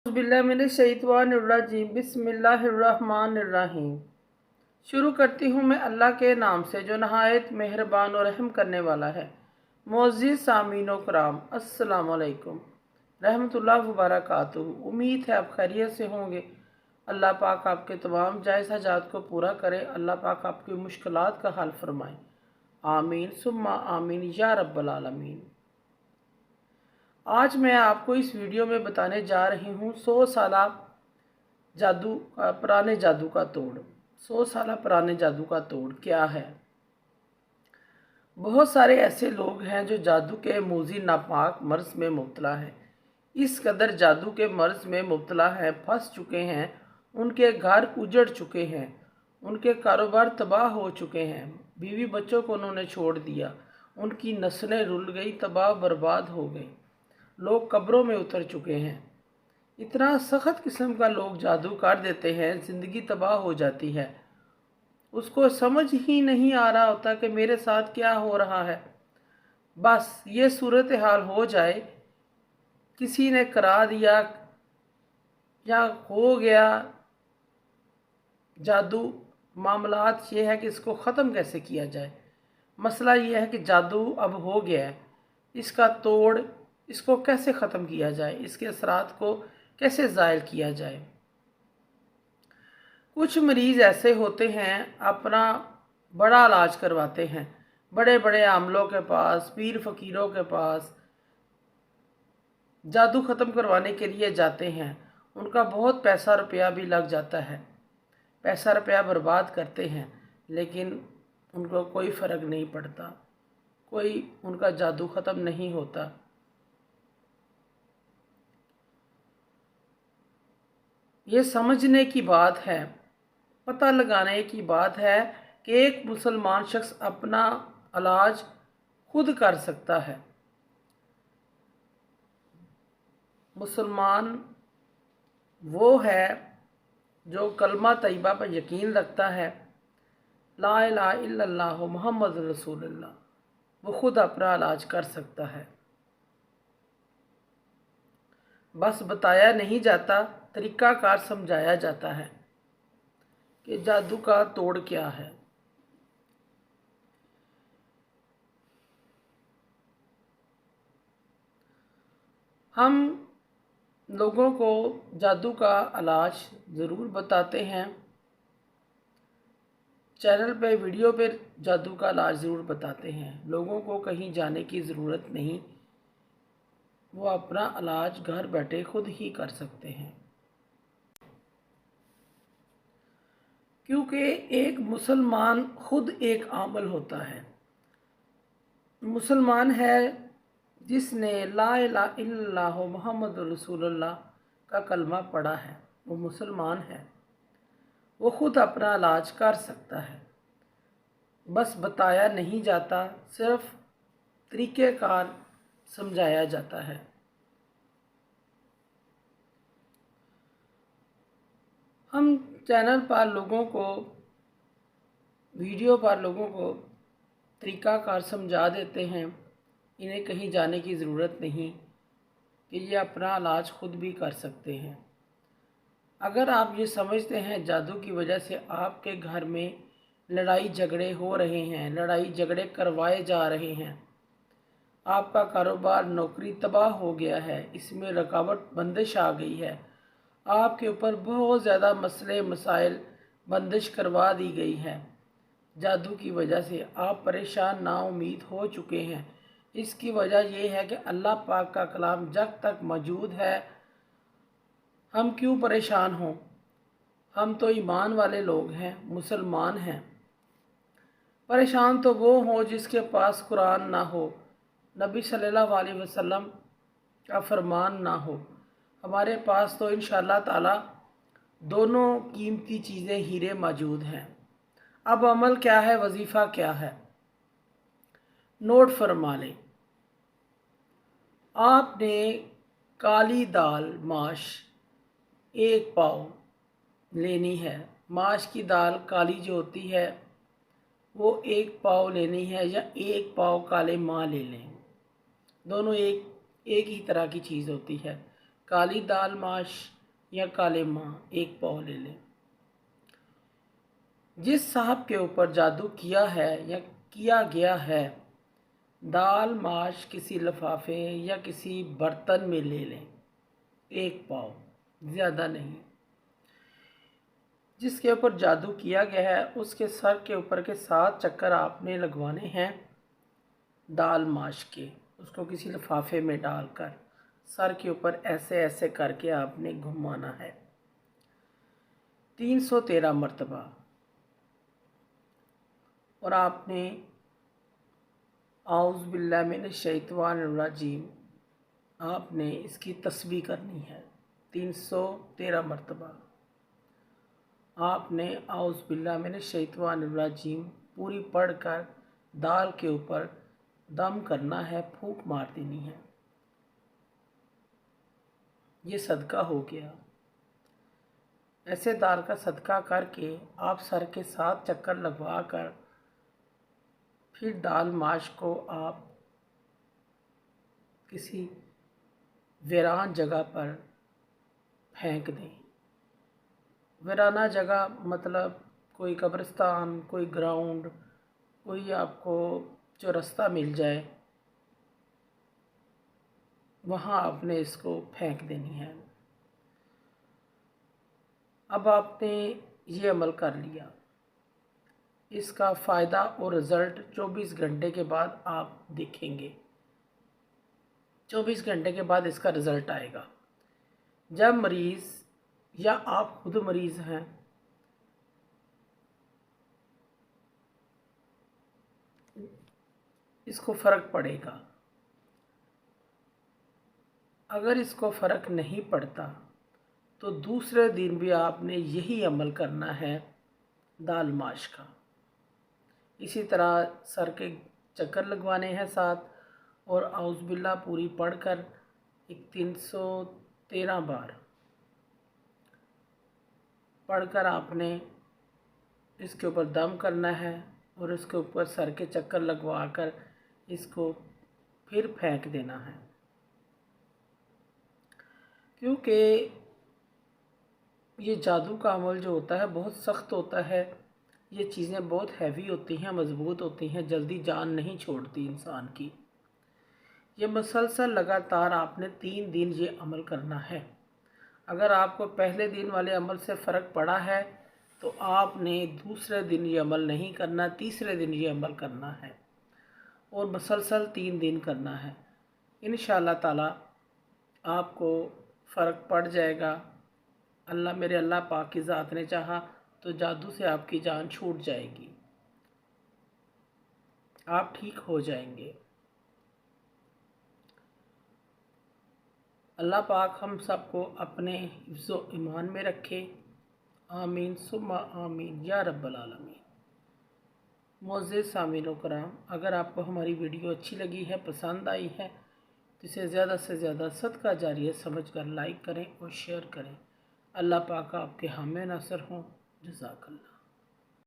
बिस्मिल्लाहिर्रहमानिर्रहीम बिस्मिल्लाहिर्रहमानिर्रहीम। शुरू करती हूँ मैं अल्लाह के नाम से जो नहायत मेहरबान और रहम करने वाला है। मोअज़्ज़िज़ सामीन व कराम, अस्सलामु अलैकुम रहमतुल्लाहि व बरकातुहू। उम्मीद है आप खैरियत से होंगे। अल्लाह पाक आपके तमाम जायज़ हाजात को पूरा करे। अल्लाह पाक आपकी मुश्किलात का हल फरमाए। आमीन सुम्मा आमीन या रब्बल आलमीन। आज मैं आपको इस वीडियो में बताने जा रही हूँ 100 साला पुराने जादू का तोड़। 100 साल पुराने जादू का तोड़ क्या है। बहुत सारे ऐसे लोग हैं जो जादू के मूजी नापाक मर्ज में मुब्तला हैं। इस कदर जादू के मर्ज में मुब्तला हैं, फंस चुके हैं। उनके घर उजड़ चुके हैं, उनके कारोबार तबाह हो चुके हैं, बीवी बच्चों को उन्होंने छोड़ दिया, उनकी नस्लें रुल गई, तबाह बर्बाद हो गई, लोग कब्रों में उतर चुके हैं। इतना सख्त किस्म का लोग जादू कर देते हैं, ज़िंदगी तबाह हो जाती है। उसको समझ ही नहीं आ रहा होता कि मेरे साथ क्या हो रहा है। बस ये सूरत हाल हो जाए, किसी ने करा दिया या हो गया जादू, मामलात ये है कि इसको ख़त्म कैसे किया जाए। मसला ये है कि जादू अब हो गया है, इसका तोड़, इसको कैसे ख़त्म किया जाए, इसके असरात को कैसे ज़ायल किया जाए। कुछ मरीज़ ऐसे होते हैं अपना बड़ा इलाज करवाते हैं, बड़े बड़े आमलों के पास, पीर फ़कीरों के पास जादू ख़त्म करवाने के लिए जाते हैं। उनका बहुत पैसा रुपया भी लग जाता है, पैसा रुपया बर्बाद करते हैं, लेकिन उनको कोई फ़र्क नहीं पड़ता, कोई उनका जादू ख़त्म नहीं होता। ये समझने की बात है, पता लगाने की बात है कि एक मुसलमान शख्स अपना इलाज खुद कर सकता है। मुसलमान वो है जो कलमा तैयबा पर यकीन रखता है, ला इलाहा इल्लल्लाह मुहम्मद रसूलुल्लाह, वो खुद अपना इलाज कर सकता है। बस बताया नहीं जाता, तरीक़ाकार समझाया जाता है कि जादू का तोड़ क्या है। हम लोगों को जादू का इलाज ज़रूर बताते हैं, चैनल पे वीडियो पे जादू का इलाज ज़रूर बताते हैं। लोगों को कहीं जाने की ज़रूरत नहीं, वो अपना इलाज घर बैठे खुद ही कर सकते हैं। क्योंकि एक मुसलमान खुद एक आमल होता है। मुसलमान है जिसने ला इलाहा इल्लल्लाह मुहम्मद रसूलुल्लाह का कलमा पढ़ा है, वो मुसलमान है, वो खुद अपना इलाज कर सकता है। बस बताया नहीं जाता, सिर्फ तरीक़ेकार समझाया जाता है। हम चैनल पर लोगों को, वीडियो पर लोगों को तरीक़ाकार समझा देते हैं, इन्हें कहीं जाने की ज़रूरत नहीं कि ये अपना इलाज खुद भी कर सकते हैं। अगर आप ये समझते हैं जादू की वजह से आपके घर में लड़ाई झगड़े हो रहे हैं, लड़ाई झगड़े करवाए जा रहे हैं, आपका कारोबार नौकरी तबाह हो गया है, इसमें रुकावट बंदिश आ गई है, आपके ऊपर बहुत ज़्यादा मसले मसाइल बंदिश करवा दी गई है, जादू की वजह से आप परेशान नाउम्मीद हो चुके हैं। इसकी वजह यह है कि अल्लाह पाक का कलाम जब तक मौजूद है, हम क्यों परेशान हों। हम तो ईमान वाले लोग हैं, मुसलमान हैं। परेशान तो वो हों जिसके पास कुरान ना हो, नबी सल्लल्लाहु अलैहि वसल्लम का फरमान ना हो। हमारे पास तो इंशाअल्लाह ताला दोनों कीमती चीज़ें हीरे मौजूद हैं। अब अमल क्या है, वजीफ़ा क्या है, नोट फरमा लें। आपने काली दाल माश 1 पाव लेनी है। माश की दाल काली जो होती है वो 1 पाव लेनी है, या 1 पाव काले माँ ले लें। दोनों एक ही तरह की चीज़ होती है। काली दाल माश या काले माँ 1 पाव ले लें। जिस साहब के ऊपर जादू किया है या किया गया है, दाल माश किसी लिफाफे या किसी बर्तन में ले लें, 1 पाव, ज़्यादा नहीं। जिसके ऊपर जादू किया गया है उसके सर के ऊपर के 7 चक्कर आपने लगवाने हैं दाल माश के। उसको किसी लिफाफे में डालकर सर के ऊपर ऐसे ऐसे करके आपने घुमाना है 313 मरतबा। और आपने आउज़ बिल्लाह मिनश शैतानिर रजीम आपने इसकी तस्बीह करनी है 313 मरतबा। आपने आउज़ बिल्लाह मिनश शैतानिर रजीम पूरी पढ़कर दाल के ऊपर दम करना है, फूंक मार देनी है। ये सदका हो गया। ऐसे दाल का सदका करके आप सर के 7 चक्कर लगवा कर फिर दाल माश को आप किसी वीरान जगह पर फेंक दें। वीराना जगह मतलब कोई कब्रिस्तान, कोई ग्राउंड, कोई आपको जो रास्ता मिल जाए वहाँ आपने इसको फेंक देनी है। अब आपने ये अमल कर लिया, इसका फ़ायदा और रिज़ल्ट 24 घंटे के बाद आप देखेंगे। 24 घंटे के बाद इसका रिज़ल्ट आएगा। जब मरीज़ या आप खुद मरीज़ हैं, इसको फ़र्क पड़ेगा। अगर इसको फ़र्क नहीं पड़ता तो दूसरे दिन भी आपने यही अमल करना है दाल माश का। इसी तरह सर के चक्कर लगवाने हैं 7 और आउज़ बिल्लाह पूरी पढ़कर 313 बार पढ़कर आपने इसके ऊपर दम करना है और इसके ऊपर सर के चक्कर लगवा कर इसको फिर फेंक देना है। क्योंकि ये जादू का अमल जो होता है बहुत सख्त होता है। ये चीज़ें बहुत हैवी होती हैं, मज़बूत होती हैं, जल्दी जान नहीं छोड़ती इंसान की। ये मसलसल लगातार आपने 3 दिन ये अमल करना है। अगर आपको पहले दिन वाले अमल से फ़र्क पड़ा है तो आपने दूसरे दिन ये अमल नहीं करना, तीसरे दिन ये अमल करना है और मसलसल 3 दिन करना है। इंशाअल्लाह ताला आपको फ़र्क पड़ जाएगा। मेरे अल्लाह पाक की ज़ात ने चाहा तो जादू से आपकी जान छूट जाएगी, आप ठीक हो जाएंगे। अल्लाह पाक हम सबको अपने हिफ्ज़ व ईमान में रखे। आमीन सुम्मा आमीन या रब्बल आलमीन। मोअज़्ज़िज़ सामीन व कराम, अगर आपको हमारी वीडियो अच्छी लगी है, पसंद आई है तो इसे ज़्यादा से ज़्यादा सदका जारिया समझकर लाइक करें और शेयर करें। अल्लाह पाक आपके हामी नासर हों। जज़ाकल्लाह।